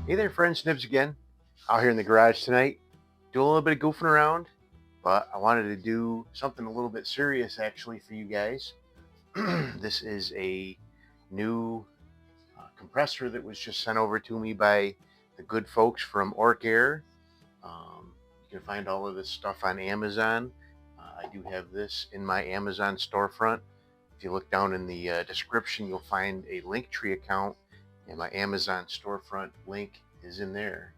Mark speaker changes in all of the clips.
Speaker 1: Hey there, friends. Nibs again. Out here in the garage tonight, doing a little bit of goofing around, but I wanted to do something a little bit serious actually for you guys. This is a new compressor that was just sent over to me by the good folks from Orcair. You can find all of this stuff on Amazon. I do have this in my Amazon storefront. If you look down in the description, you'll find a Linktree account, and my Amazon storefront link is in there.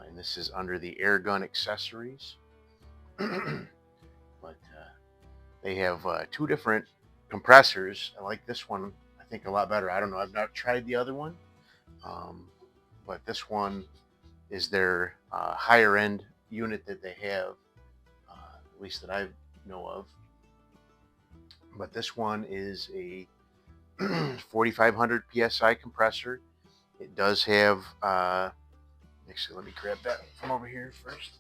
Speaker 1: And this is under the air gun accessories. But they have two different compressors. I like this one, I think, a lot better. I don't know, I've not tried the other one, um, but this one is their higher end unit that they have, at least that I know of. But this one is a 4500 psi compressor. It does have, actually, let me grab that from over here first.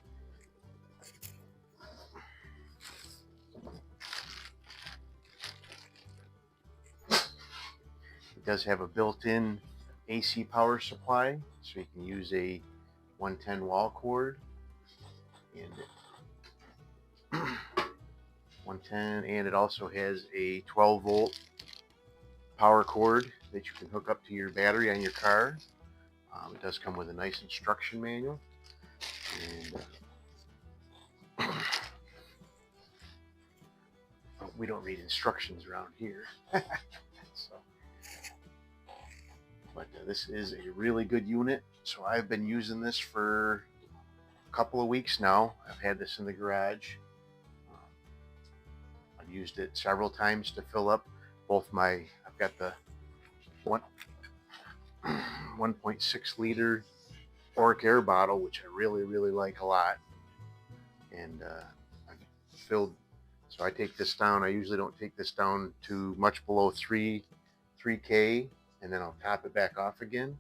Speaker 1: It does have a built-in AC power supply, so you can use a 110 wall cord and 110, and it also has a 12 volt power cord that you can hook up to your battery on your car. It does come with a nice instruction manual, and we don't read instructions around here. So, but this is a really good unit. So I've been using this for a couple of weeks now. I've had this in the garage. I've used it several times to fill up both my, I've got the 1.6 liter Orcair bottle, which I really like a lot. And I've filled, so I take this down. I usually don't take this down to much below 3K, and then I'll top it back off again.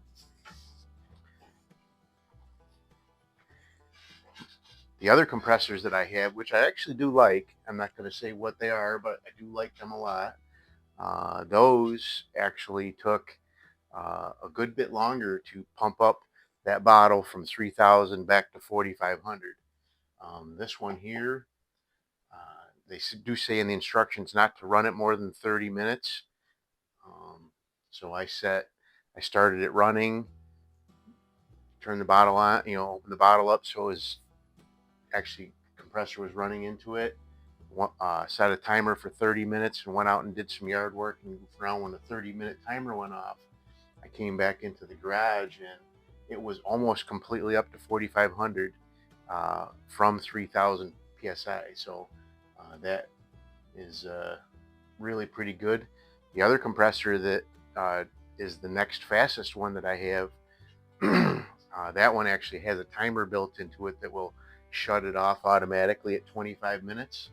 Speaker 1: The other compressors that I have, which I actually do like, I'm not going to say what they are, but I do like them a lot. Those actually took a good bit longer to pump up that bottle from 3,000 back to 4,500. This one here, they do say in the instructions not to run it more than 30 minutes. So I started it running, turned the bottle on, opened the bottle up so it was actually, compressor was running into it. Set a timer for 30 minutes and went out and did some yard work and goofed around. When the 30-minute timer went off, I came back into the garage and it was almost completely up to 4,500 from 3,000 psi. So that is really pretty good. The other compressor that is the next fastest one that I have, that one actually has a timer built into it that will shut it off automatically at 25 minutes.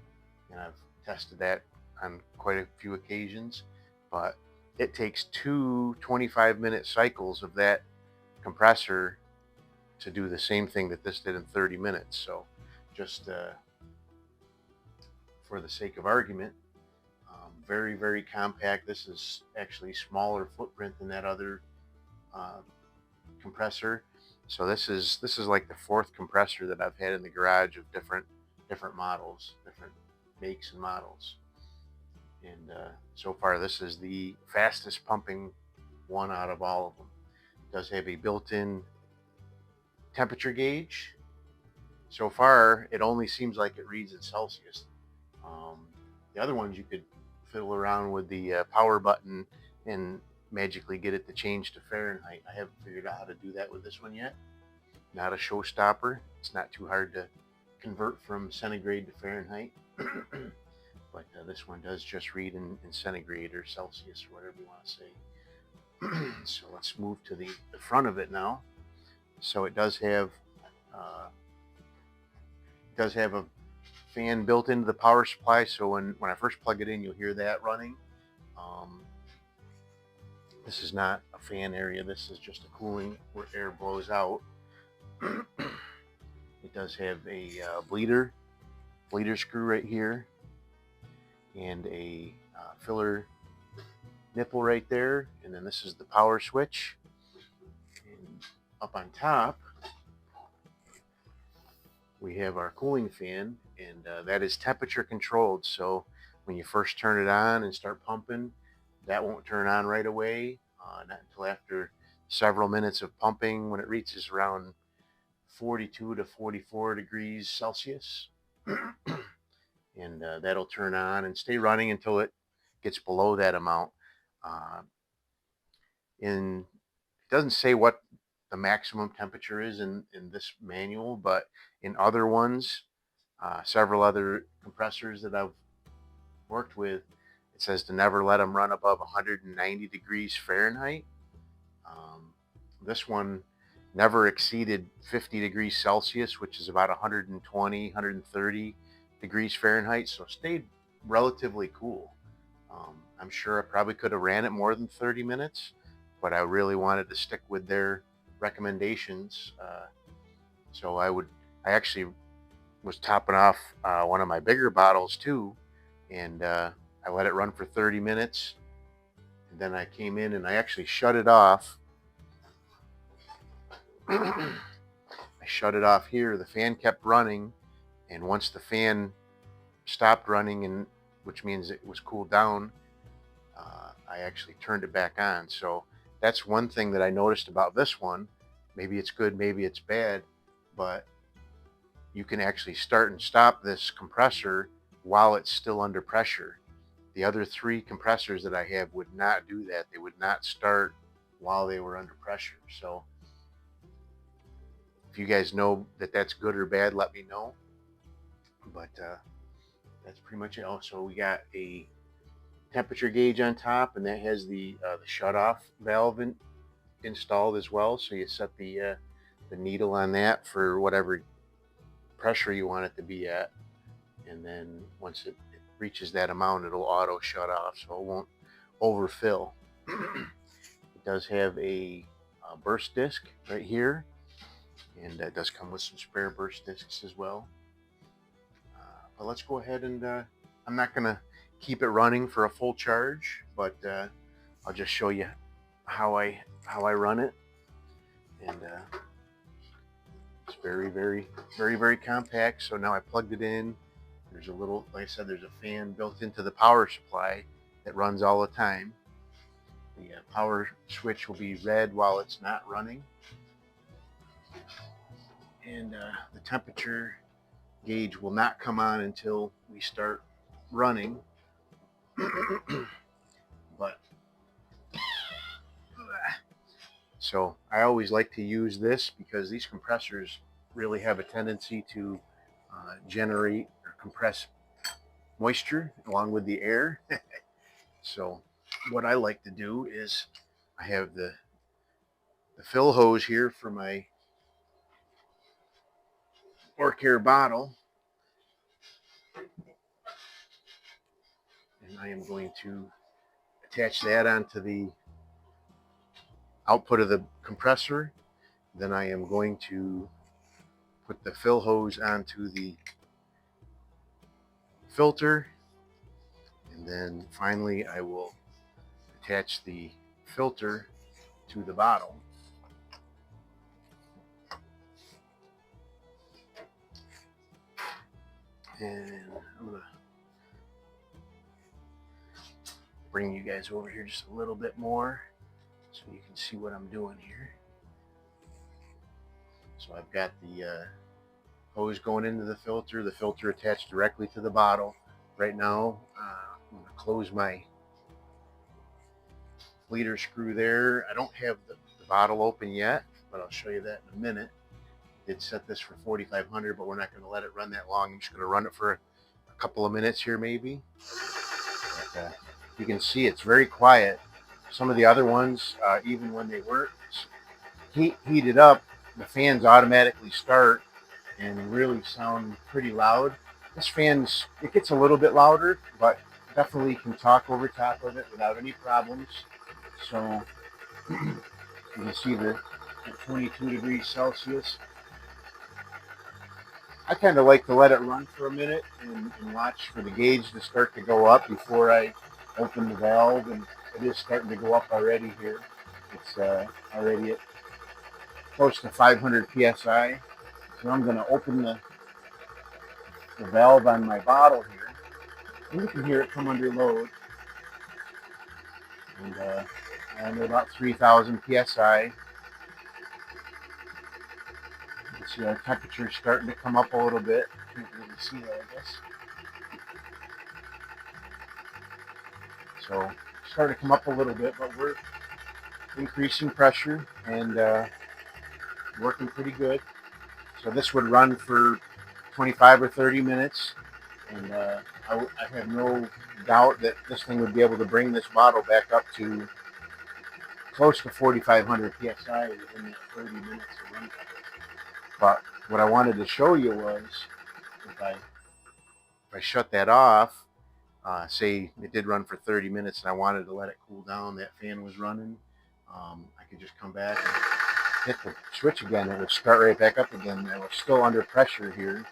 Speaker 1: And I've tested that on quite a few occasions, but it takes two 25-minute cycles of that compressor to do the same thing that this did in 30 minutes. So just for the sake of argument, very compact. This is actually smaller footprint than that other uh, compressor. So this is like the fourth compressor that I've had in the garage of different models, different makes and models. And so far, this is the fastest pumping one out of all of them. It does have a built-in temperature gauge. So far, it only seems like it reads in Celsius. Um, the other ones, you could fiddle around with the power button and magically get it to change to Fahrenheit. I haven't figured out how to do that with this one yet. Not a showstopper. It's not too hard to convert from centigrade to Fahrenheit. But this one does just read in centigrade or Celsius or whatever you want to say. So let's move to the front of it now. So it does have a fan built into the power supply. So when I first plug it in, you'll hear that running. Um, this is not a fan area. This is just a cooling where air blows out. It does have a bleeder screw right here, and a filler nipple right there. And then this is the power switch. And up on top, we have our cooling fan, and that is temperature controlled. So when you first turn it on and start pumping, that won't turn on right away, not until after several minutes of pumping, when it reaches around 42 to 44 degrees Celsius. And that'll turn on and stay running until it gets below that amount. Uh, in It doesn't say what the maximum temperature is in this manual, but in other ones, several other compressors that I've worked with, it says to never let them run above 190 degrees Fahrenheit. Um, this one never exceeded 50 degrees Celsius, which is about 120, 130 degrees Fahrenheit, so stayed relatively cool. I'm sure I probably could have ran it more than 30 minutes, but I really wanted to stick with their recommendations. So I actually was topping off one of my bigger bottles too, and I let it run for 30 minutes. And then I came in and I actually shut it off. I shut it off here. The fan kept running, and once the fan stopped running, and which means it was cooled down, I actually turned it back on. So that's one thing that I noticed about this one. Maybe it's good, maybe it's bad, but you can actually start and stop this compressor while it's still under pressure. The other three compressors that I have would not do that. They would not start while they were under pressure. So if you guys know that that's good or bad, let me know. But that's pretty much it. Also, we got a temperature gauge on top, and that has the shut-off valve installed as well. So you set the needle on that for whatever pressure you want it to be at, and then once it reaches that amount, it'll auto shut off, so it won't overfill. It does have a burst disc right here, and that does come with some spare burst discs as well. But let's go ahead and I'm not gonna keep it running for a full charge, but I'll just show you how I run it. And it's very compact. So now I plugged it in. There's a little, like I said, there's a fan built into the power supply that runs all the time. The power switch will be red while it's not running, and the temperature gauge will not come on until we start running. But so I always like to use this because these compressors really have a tendency to generate or compress moisture along with the air. So what I like to do is I have the fill hose here for my Orcair bottle, and I am going to attach that onto the output of the compressor. Then I am going to put the fill hose onto the filter, and then finally I will attach the filter to the bottle. And I'm going to bring you guys over here just a little bit more so you can see what I'm doing here. So I've got the hose going into the filter attached directly to the bottle. Right now, I'm going to close my leader screw there. I don't have the bottle open yet, but I'll show you that in a minute. I did set this for 4,500, but we're not going to let it run that long. I'm just going to run it for a couple of minutes here, maybe. But, you can see it's very quiet. Some of the other ones, even when they weren't heated up, the fans automatically start and really sound pretty loud. This it gets a little bit louder, but definitely can talk over top of it without any problems. So you can see the 22 degrees Celsius. I kind of like to let it run for a minute and watch for the gauge to start to go up before I open the valve, and it is starting to go up already here. It's already at close to 500 psi. So I'm going to open the valve on my bottle here. And you can hear it come under load. And I'm at about 3,000 psi. You can see our temperature starting to come up a little bit. You can't really see that, I guess. So starting to come up a little bit, but we're increasing pressure and working pretty good. So this would run for 25 or 30 minutes, and I have no doubt that this thing would be able to bring this bottle back up to close to 4,500 psi within that 30 minutes of running. But what I wanted to show you was if I shut that off, say it did run for 30 minutes and I wanted to let it cool down, that fan was running, I could just come back and hit the switch again. It would start right back up again. And we're still under pressure here.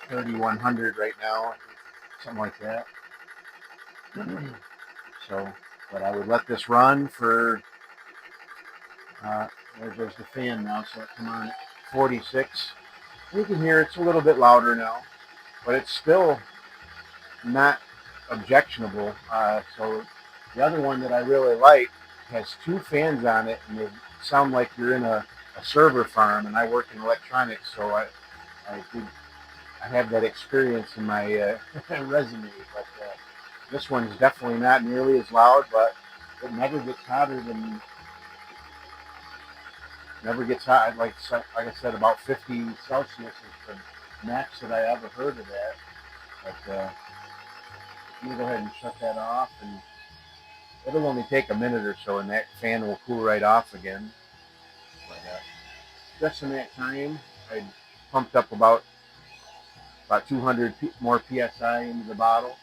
Speaker 1: 3,100 right now, something like that. So, but I would let this run for, there goes the fan now, so it come on at 46. You can hear it's a little bit louder now, but it's still not objectionable. So the other one that I really like has two fans on it, and they sound like you're in a server farm, and I work in electronics, so I have that experience in my resume. But this one's definitely not nearly as loud, but it never gets hotter than, like I said, about 50 Celsius is the max that I ever heard of that. But I'm going to go ahead and shut that off, and it'll only take a minute or so, and that fan will cool right off again. But just in that time, I pumped up about 200 more psi into the bottle,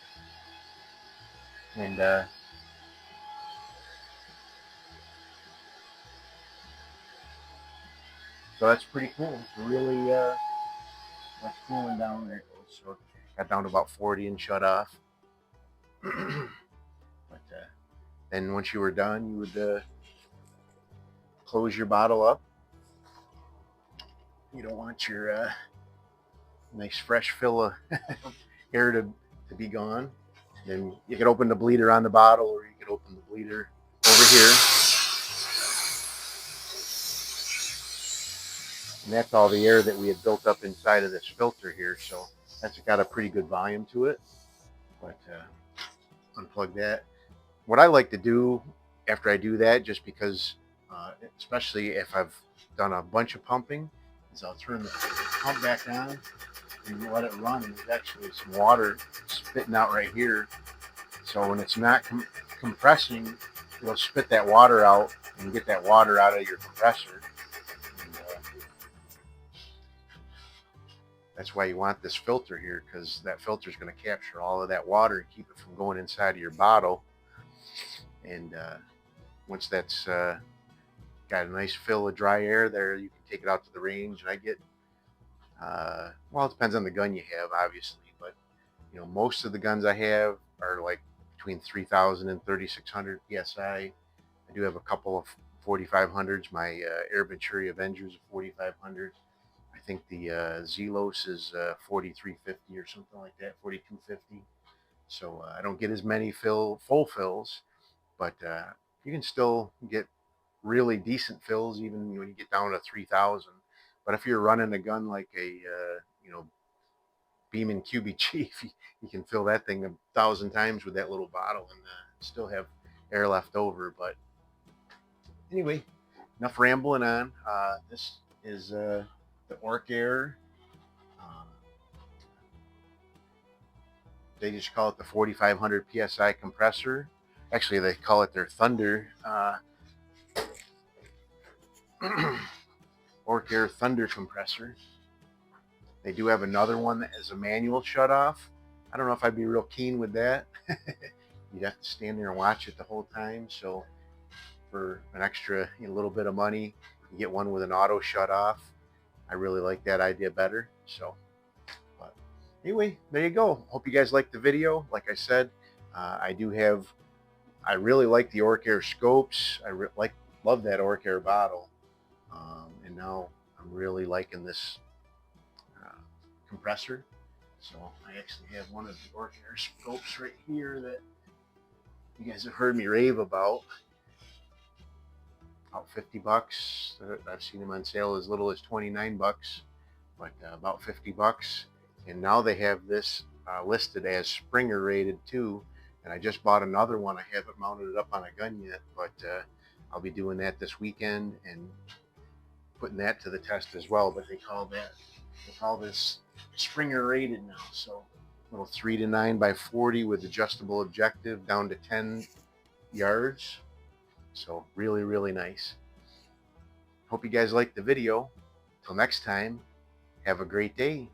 Speaker 1: and so that's pretty cool. It's really that's cooling down. There it goes. So got down to about 40 and shut off. But then once you were done, you would close your bottle up. You don't want your nice fresh fill of air to be gone. Then you could open the bleeder on the bottle, or you could open the bleeder over here. And that's all the air that we had built up inside of this filter here. So that's got a pretty good volume to it. But unplug that. What I like to do after I do that, just because, especially if I've done a bunch of pumping, is I'll turn the pump back on and let it run. And there's actually some water spitting out right here. So when it's not compressing, it'll spit that water out and get that water out of your compressor. And, that's why you want this filter here, because that filter is going to capture all of that water and keep it from going inside of your bottle. And once that's got a nice fill of dry air there, you can take it out to the range. And I get, well, it depends on the gun you have, obviously, but most of the guns I have are like between 3,000 and 3,600 psi. I do have a couple of 4,500s. My Air Venturi Avengers are 4,500. I think the Zelos is 4,350 or something like that, 4,250. So I don't get as many full fills, but you can still get really decent fills even when you get down to 3,000. But if you're running a gun like a Beeman QB Chief, you can fill that thing 1,000 times with that little bottle and still have air left over. But anyway, enough rambling on. This is the Orcair. They just call it the 4,500 psi compressor. Actually, they call it their Thunder. Orcair Thunder compressor. They do have another one that is a manual shutoff. I don't know if I'd be real keen with that. You'd have to stand there and watch it the whole time. So for an extra little bit of money, you get one with an auto shutoff. I really like that idea better. So, but anyway, there you go. Hope you guys liked the video. Like I said, I really like the Orcair scopes. I like Love that Orcair bottle. And now I'm really liking this uh, compressor. So I actually have one of the Orcair scopes right here that you guys have heard me rave about. About 50 bucks. I've seen them on sale as little as 29 bucks, but about 50 bucks. And now they have this listed as Springer rated too. And I just bought another one. I haven't mounted it up on a gun yet, but I'll be doing that this weekend and putting that to the test as well. But they call this Springer rated now. So little 3 to 9 by 40 with adjustable objective down to 10 yards. So really, really nice. Hope you guys liked the video. Till next time, have a great day.